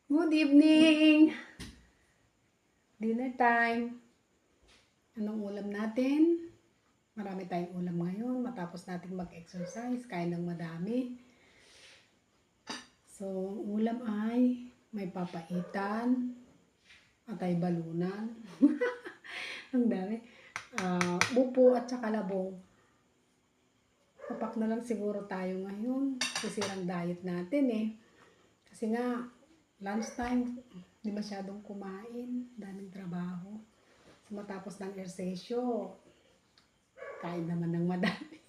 Good evening! Dinner time. Anong ulam natin? Marami tayong ulam ngayon. Matapos natin mag-exercise, kain ng madami. So, ulam ay may papaitan, atay balunan. Ang dami. Bupo at saka labong. Papak na lang siguro tayo ngayon. Sisirang diet natin eh. Kasi nga, lunchtime, hindi masyadong kumain. Daming trabaho. So, matapos ng ersesyo, kain naman ng madami.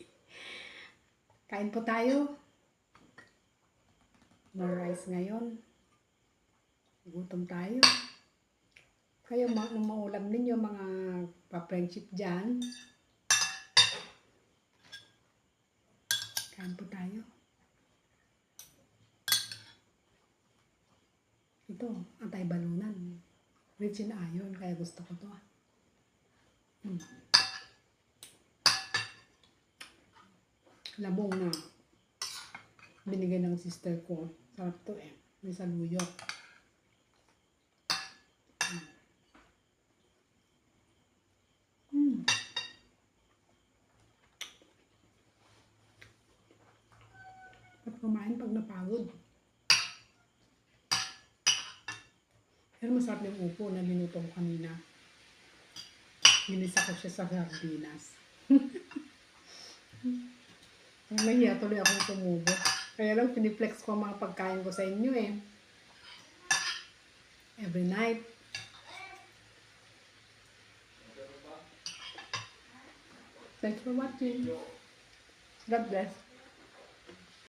Kain po tayo. No rice ngayon. Gutom tayo. Kayo, nung maulam ninyo, mga pa-friendship dyan. Kain po tayo. Ito, atay balunan. Rich in iron, kaya gusto ko to. Labong na binigay ng sister ko. Sarap to eh. May saluyot. At kumain pag napagod. Pero masarap yung upo na minuto ko kanina. Ginisa ko siya sa sardinas. Mahiya tuloy akong tumubo. Kaya lang piniflex ko ang mga pagkain ko sa inyo eh. Every night. Thanks for watching. God bless.